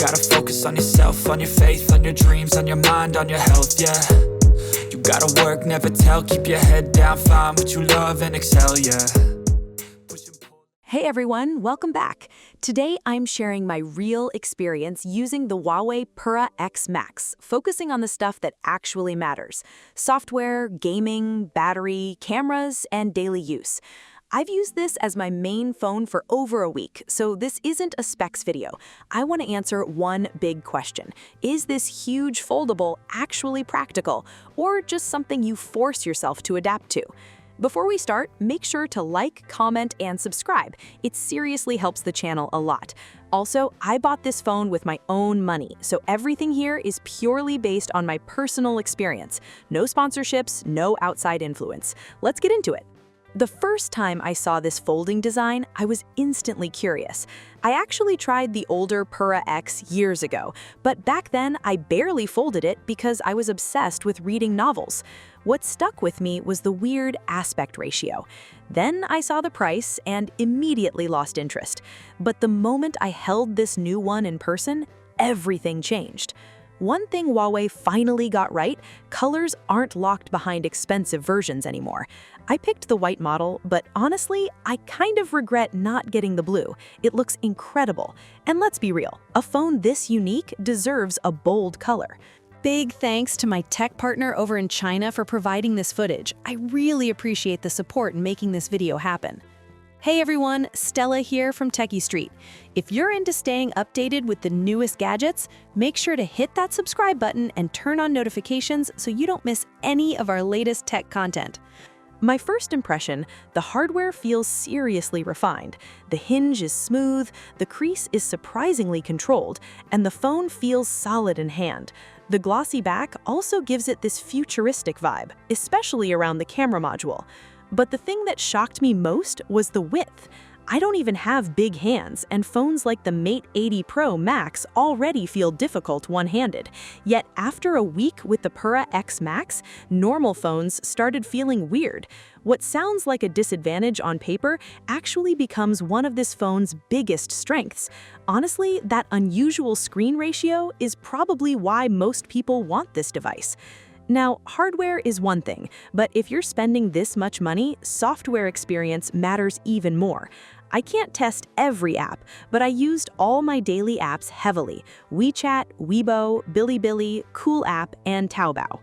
gotta focus on yourself, on your faith, on your dreams, on your mind, on your health, yeah. You gotta work, never tell, keep your head down, find what you love and excel, yeah. Hey everyone, welcome back. Today I'm sharing my real experience using the Huawei Pura X Max, focusing on the stuff that actually matters: software, gaming, battery, cameras, and daily use. I've used this as my main phone for over a week, so this isn't a specs video. I want to answer one big question. Is this huge foldable actually practical, or just something you force yourself to adapt to? Before we start, make sure to like, comment, and subscribe. It seriously helps the channel a lot. Also, I bought this phone with my own money, so everything here is purely based on my personal experience. No sponsorships, no outside influence. Let's get into it. The first time I saw this folding design, I was instantly curious. I actually tried the older Pura X years ago, but back then I barely folded it because I was obsessed with reading novels. What stuck with me was the weird aspect ratio. Then I saw the price and immediately lost interest. But the moment I held this new one in person, everything changed. One thing Huawei finally got right: colors aren't locked behind expensive versions anymore. I picked the white model, but honestly, I kind of regret not getting the blue. It looks incredible. And let's be real, a phone this unique deserves a bold color. Big thanks to my tech partner over in China for providing this footage. I really appreciate the support in making this video happen. Hey everyone, Stella here from techiestreet. If you're into staying updated with the newest gadgets, make sure to hit that subscribe button and turn on notifications so you don't miss any of our latest tech content. My first impression: the hardware feels seriously refined. The hinge is smooth, the crease is surprisingly controlled, and the phone feels solid in hand. The glossy back also gives it this futuristic vibe, especially around the camera module. But the thing that shocked me most was the width. I don't even have big hands, and phones like the Mate 80 Pro Max already feel difficult one-handed. Yet after a week with the Pura X Max, normal phones started feeling weird. What sounds like a disadvantage on paper actually becomes one of this phone's biggest strengths. Honestly, that unusual screen ratio is probably why most people want this device. Now, hardware is one thing, but if you're spending this much money, software experience matters even more. I can't test every app, but I used all my daily apps heavily: WeChat, Weibo, Bilibili, Cool App, and Taobao.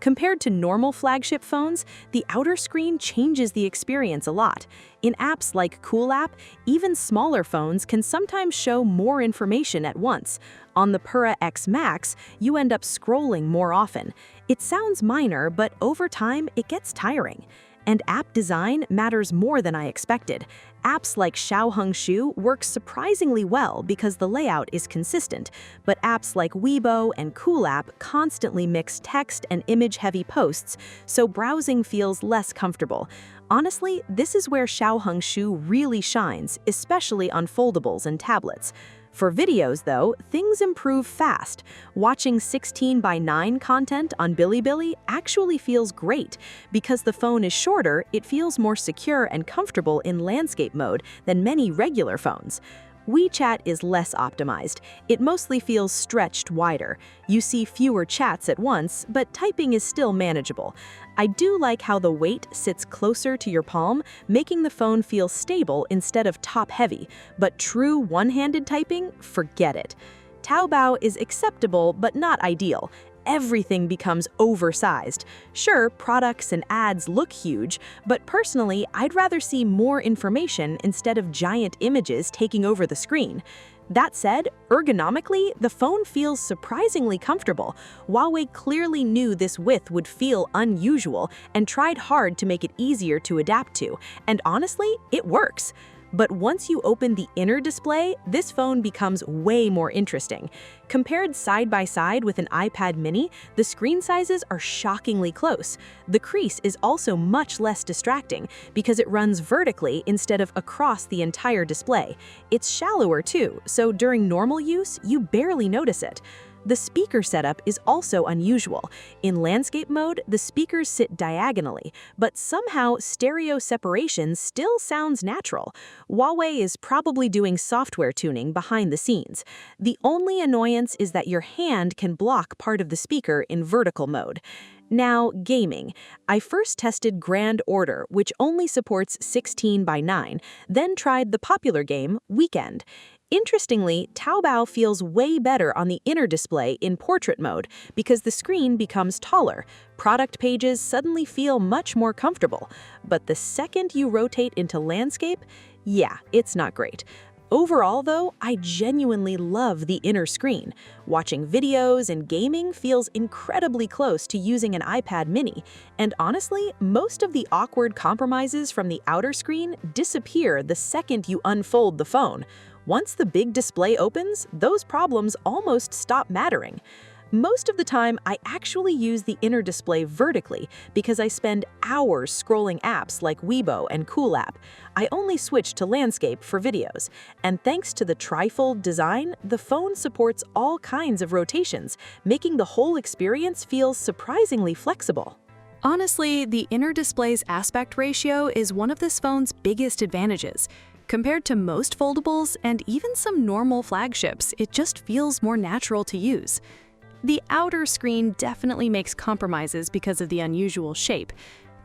Compared to normal flagship phones, the outer screen changes the experience a lot. In apps like Cool App, even smaller phones can sometimes show more information at once. On the Pura X Max, you end up scrolling more often. It sounds minor, but over time, it gets tiring. And app design matters more than I expected. Apps like Xiaohongshu work surprisingly well because the layout is consistent, but apps like Weibo and Cool App constantly mix text and image-heavy posts, so browsing feels less comfortable. Honestly, this is where Xiaohongshu really shines, especially on foldables and tablets. For videos, though, things improve fast. Watching 16:9 content on Bilibili actually feels great. Because the phone is shorter, it feels more secure and comfortable in landscape mode than many regular phones. WeChat is less optimized. It mostly feels stretched wider. You see fewer chats at once, but typing is still manageable. I do like how the weight sits closer to your palm, making the phone feel stable instead of top-heavy. But true one-handed typing? Forget it. Taobao is acceptable, but not ideal. Everything becomes oversized. Sure, products and ads look huge, but personally, I'd rather see more information instead of giant images taking over the screen. That said, ergonomically, the phone feels surprisingly comfortable. Huawei clearly knew this width would feel unusual and tried hard to make it easier to adapt to, and honestly, it works. But once you open the inner display, this phone becomes way more interesting. Compared side by side with an iPad mini, the screen sizes are shockingly close. The crease is also much less distracting because it runs vertically instead of across the entire display. It's shallower too, so during normal use, you barely notice it. The speaker setup is also unusual. In landscape mode, the speakers sit diagonally, but somehow stereo separation still sounds natural. Huawei is probably doing software tuning behind the scenes. The only annoyance is that your hand can block part of the speaker in vertical mode. Now, gaming. I first tested Grand Order, which only supports 16:9, then tried the popular game Weekend. Interestingly, Taobao feels way better on the inner display in portrait mode because the screen becomes taller. Product pages suddenly feel much more comfortable. But the second you rotate into landscape, yeah, it's not great. Overall, though, I genuinely love the inner screen. Watching videos and gaming feels incredibly close to using an iPad mini. And honestly, most of the awkward compromises from the outer screen disappear the second you unfold the phone. Once the big display opens, those problems almost stop mattering. Most of the time, I actually use the inner display vertically because I spend hours scrolling apps like Weibo and Cool App. I only switch to landscape for videos. And thanks to the trifold design, the phone supports all kinds of rotations, making the whole experience feel surprisingly flexible. Honestly, the inner display's aspect ratio is one of this phone's biggest advantages. Compared to most foldables and even some normal flagships, it just feels more natural to use. The outer screen definitely makes compromises because of the unusual shape.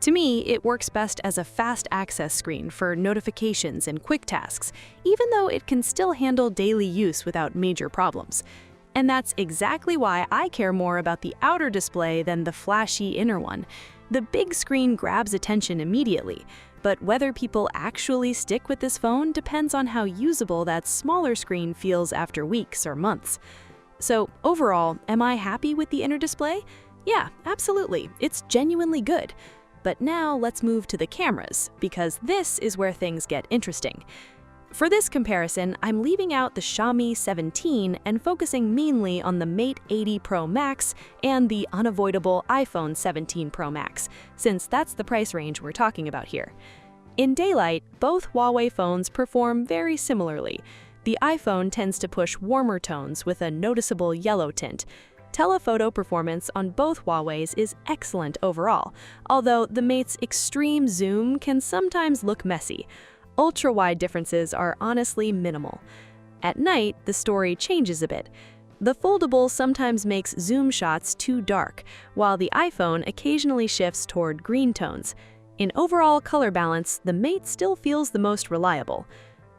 To me, it works best as a fast access screen for notifications and quick tasks, even though it can still handle daily use without major problems. And that's exactly why I care more about the outer display than the flashy inner one. The big screen grabs attention immediately, but whether people actually stick with this phone depends on how usable that smaller screen feels after weeks or months. So overall, am I happy with the inner display? Yeah, absolutely. It's genuinely good. But now let's move to the cameras, because this is where things get interesting. For this comparison, I'm leaving out the Xiaomi 17 and focusing mainly on the Mate 80 Pro Max and the unavoidable iPhone 17 Pro Max, since that's the price range we're talking about here. In daylight, both Huawei phones perform very similarly. The iPhone tends to push warmer tones with a noticeable yellow tint. Telephoto performance on both Huawei's is excellent overall, although the Mate's extreme zoom can sometimes look messy. Ultra-wide differences are honestly minimal. At night, the story changes a bit. The Foldable sometimes makes zoom shots too dark, while the iPhone occasionally shifts toward green tones. In overall color balance, the Mate still feels the most reliable.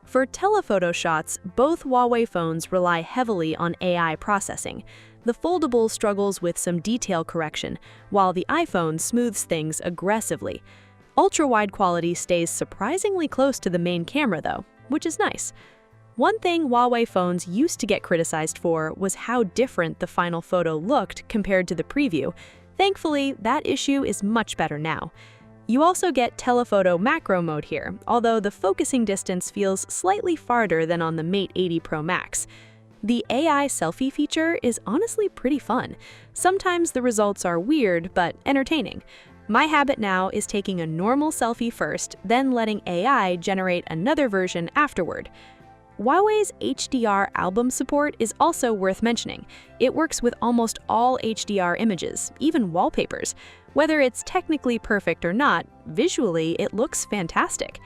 For telephoto shots, both Huawei phones rely heavily on AI processing. The Foldable struggles with some detail correction, while the iPhone smooths things aggressively. Ultra-wide quality stays surprisingly close to the main camera though, which is nice. One thing Huawei phones used to get criticized for was how different the final photo looked compared to the preview. Thankfully, that issue is much better now. You also get telephoto macro mode here, although the focusing distance feels slightly farther than on the Mate 80 Pro Max. The AI selfie feature is honestly pretty fun. Sometimes the results are weird, but entertaining. My habit now is taking a normal selfie first, then letting AI generate another version afterward. Huawei's HDR album support is also worth mentioning. It works with almost all HDR images, even wallpapers. Whether it's technically perfect or not, visually it looks fantastic.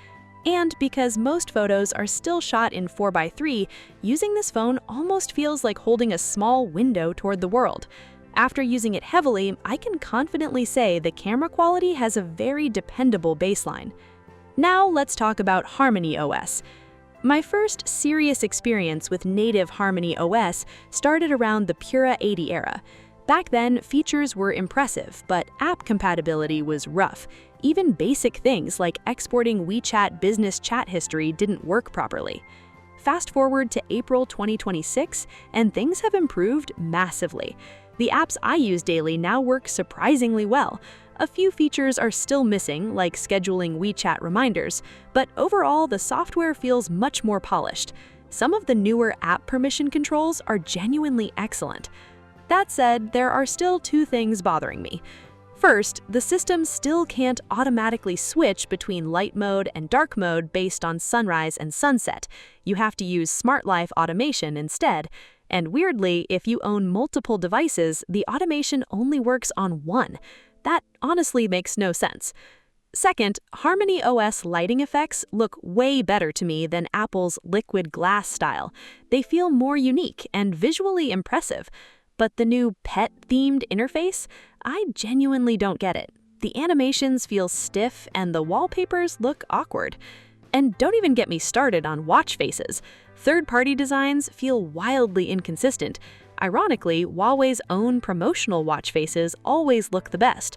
And because most photos are still shot in 4:3, using this phone almost feels like holding a small window toward the world. After using it heavily, I can confidently say the camera quality has a very dependable baseline. Now let's talk about HarmonyOS. My first serious experience with native HarmonyOS started around the Pura 80 era. Back then, features were impressive, but app compatibility was rough. Even basic things like exporting WeChat business chat history didn't work properly. Fast forward to April 2026, and things have improved massively. The apps I use daily now work surprisingly well. A few features are still missing, like scheduling WeChat reminders, but overall the software feels much more polished. Some of the newer app permission controls are genuinely excellent. That said, there are still two things bothering me. First, the system still can't automatically switch between light mode and dark mode based on sunrise and sunset. You have to use Smart Life automation instead. And weirdly, if you own multiple devices, the automation only works on one. That honestly makes no sense. Second, HarmonyOS lighting effects look way better to me than Apple's liquid glass style. They feel more unique and visually impressive. But the new pet-themed interface? I genuinely don't get it. The animations feel stiff and the wallpapers look awkward. And don't even get me started on watch faces. Third-party designs feel wildly inconsistent. Ironically, Huawei's own promotional watch faces always look the best.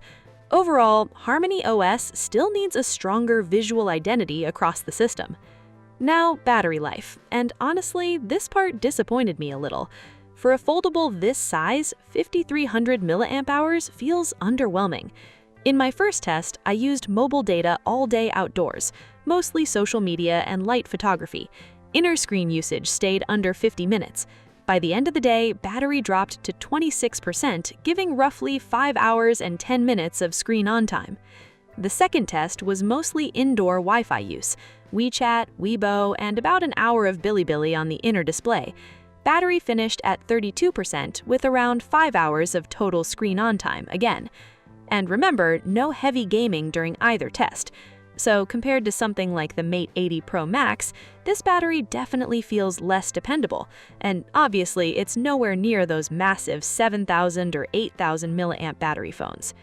Overall, HarmonyOS still needs a stronger visual identity across the system. Now, battery life. And honestly, this part disappointed me a little. For a foldable this size, 5,300 mAh feels underwhelming. In my first test, I used mobile data all day outdoors, mostly social media and light photography. Inner screen usage stayed under 50 minutes. By the end of the day, battery dropped to 26%, giving roughly 5 hours and 10 minutes of screen on time. The second test was mostly indoor Wi-Fi use, WeChat, Weibo, and about an hour of Bilibili on the inner display. Battery finished at 32% with around 5 hours of total screen on time again. And remember, no heavy gaming during either test. So compared to something like the Mate 80 Pro Max, this battery definitely feels less dependable. And obviously, it's nowhere near those massive 7,000 or 8,000 milliamp battery phones.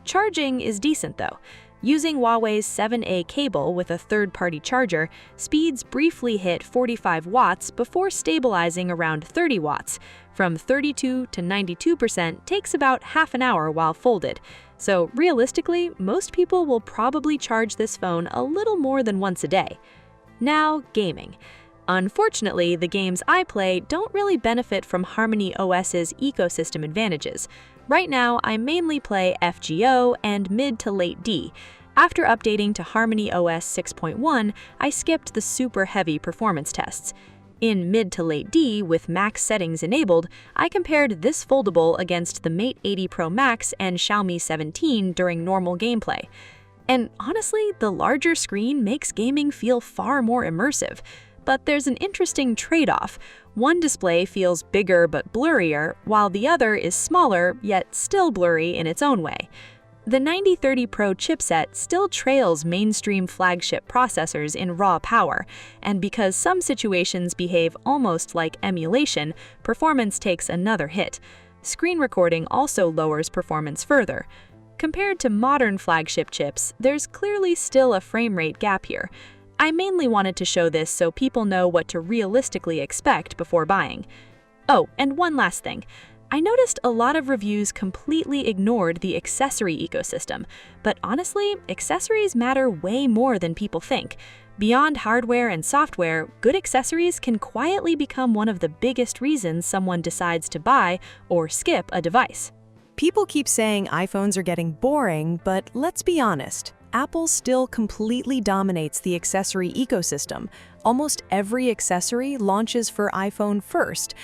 Charging is decent though. Using Huawei's 7A cable with a third-party charger, speeds briefly hit 45 watts before stabilizing around 30 watts. From 32 to 92% takes about half an hour while folded. So realistically, most people will probably charge this phone a little more than once a day. Now, gaming. Unfortunately, the games I play don't really benefit from HarmonyOS's ecosystem advantages. Right now, I mainly play FGO and mid to late D. After updating to HarmonyOS 6.1, I skipped the super heavy performance tests. In mid to late D, with max settings enabled, I compared this foldable against the Mate 80 Pro Max and Xiaomi 17 during normal gameplay. And honestly, the larger screen makes gaming feel far more immersive. But there's an interesting trade-off. One display feels bigger but blurrier, while the other is smaller yet still blurry in its own way. The 9030 Pro chipset still trails mainstream flagship processors in raw power, and because some situations behave almost like emulation, performance takes another hit. Screen recording also lowers performance further. Compared to modern flagship chips, there's clearly still a frame rate gap here. I mainly wanted to show this so people know what to realistically expect before buying. Oh, and one last thing. I noticed a lot of reviews completely ignored the accessory ecosystem, but honestly, accessories matter way more than people think. Beyond hardware and software, good accessories can quietly become one of the biggest reasons someone decides to buy or skip a device. People keep saying iPhones are getting boring, but let's be honest. Apple still completely dominates the accessory ecosystem. Almost every accessory launches for iPhone first.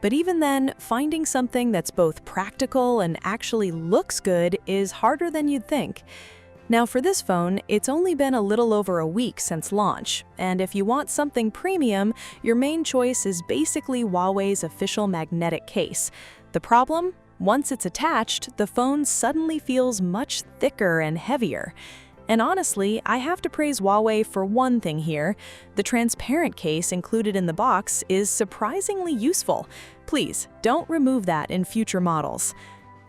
But even then, finding something that's both practical and actually looks good is harder than you'd think. Now for this phone, it's only been a little over a week since launch, and if you want something premium, your main choice is basically Huawei's official magnetic case. The problem? Once it's attached, the phone suddenly feels much thicker and heavier. And honestly, I have to praise Huawei for one thing here. The transparent case included in the box is surprisingly useful. Please, don't remove that in future models.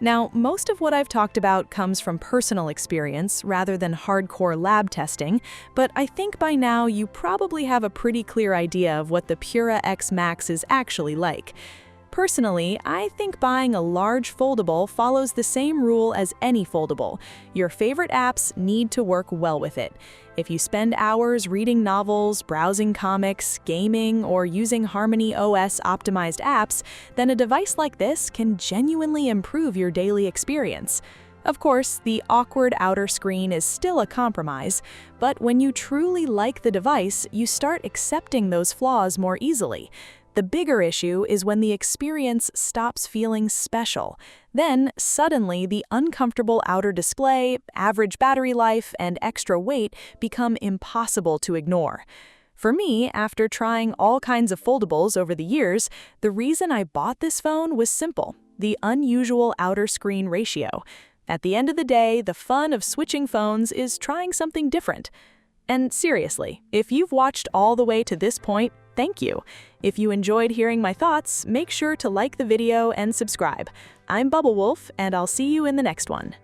Now, most of what I've talked about comes from personal experience rather than hardcore lab testing, but I think by now you probably have a pretty clear idea of what the Pura X Max is actually like. Personally, I think buying a large foldable follows the same rule as any foldable. Your favorite apps need to work well with it. If you spend hours reading novels, browsing comics, gaming, or using HarmonyOS optimized apps, then a device like this can genuinely improve your daily experience. Of course, the awkward outer screen is still a compromise, but when you truly like the device, you start accepting those flaws more easily. The bigger issue is when the experience stops feeling special. Then, suddenly, the uncomfortable outer display, average battery life, and extra weight become impossible to ignore. For me, after trying all kinds of foldables over the years, the reason I bought this phone was simple: the unusual outer screen ratio. At the end of the day, the fun of switching phones is trying something different. And seriously, if you've watched all the way to this point, thank you. If you enjoyed hearing my thoughts, make sure to like the video and subscribe. I'm Bubble Wolf, and I'll see you in the next one.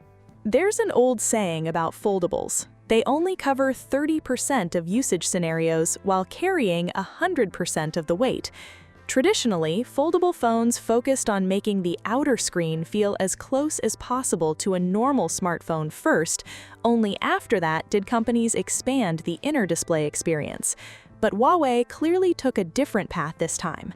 There's an old saying about foldables. They only cover 30% of usage scenarios while carrying 100% of the weight. Traditionally, foldable phones focused on making the outer screen feel as close as possible to a normal smartphone first. Only after that did companies expand the inner display experience. But Huawei clearly took a different path this time.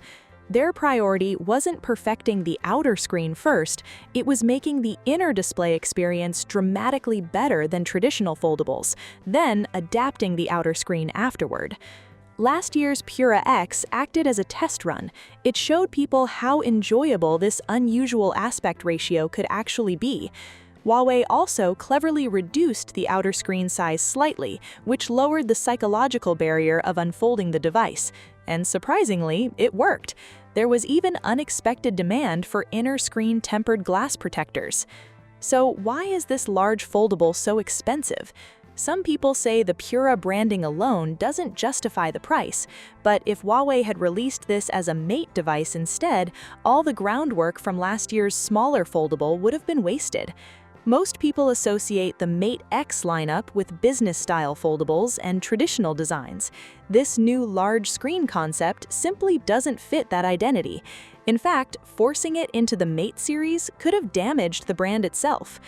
Their priority wasn't perfecting the outer screen first, it was making the inner display experience dramatically better than traditional foldables, then adapting the outer screen afterward. Last year's Pura X acted as a test run. It showed people how enjoyable this unusual aspect ratio could actually be. Huawei also cleverly reduced the outer screen size slightly, which lowered the psychological barrier of unfolding the device. And surprisingly, it worked. There was even unexpected demand for inner screen tempered glass protectors. So why is this large foldable so expensive? Some people say the Pura branding alone doesn't justify the price, but if Huawei had released this as a Mate device instead, all the groundwork from last year's smaller foldable would have been wasted. Most people associate the Mate X lineup with business-style foldables and traditional designs. This new large screen concept simply doesn't fit that identity. In fact, forcing it into the Mate series could have damaged the brand itself.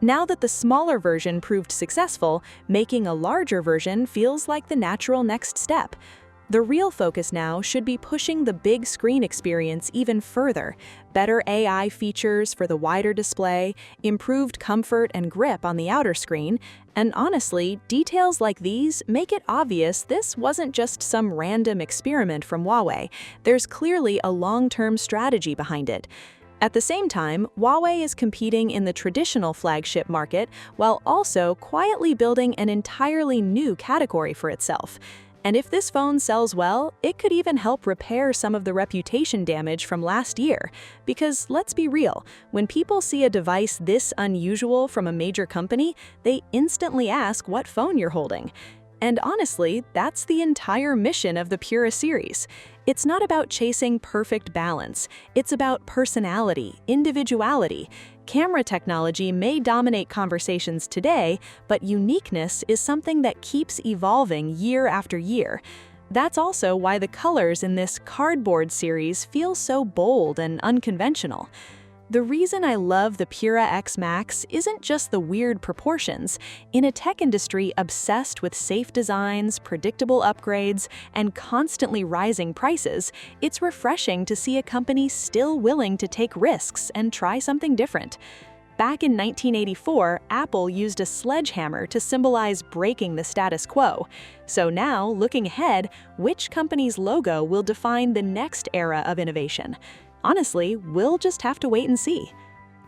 Now that the smaller version proved successful, making a larger version feels like the natural next step. The real focus now should be pushing the big screen experience even further. Better AI features for the wider display, improved comfort and grip on the outer screen, and honestly, details like these make it obvious this wasn't just some random experiment from Huawei. There's clearly a long-term strategy behind it. At the same time, Huawei is competing in the traditional flagship market while also quietly building an entirely new category for itself. And if this phone sells well, it could even help repair some of the reputation damage from last year. Because let's be real, when people see a device this unusual from a major company, they instantly ask what phone you're holding. And honestly, that's the entire mission of the Pura series. It's not about chasing perfect balance. It's about personality, individuality. Camera technology may dominate conversations today, but uniqueness is something that keeps evolving year after year. That's also why the colors in this cardboard series feel so bold and unconventional. The reason I love the Pura X Max isn't just the weird proportions. In a tech industry obsessed with safe designs, predictable upgrades, and constantly rising prices, it's refreshing to see a company still willing to take risks and try something different. Back in 1984, Apple used a sledgehammer to symbolize breaking the status quo. So now, looking ahead, which company's logo will define the next era of innovation? Honestly, we'll just have to wait and see.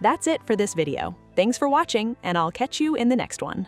That's it for this video. Thanks for watching, and I'll catch you in the next one.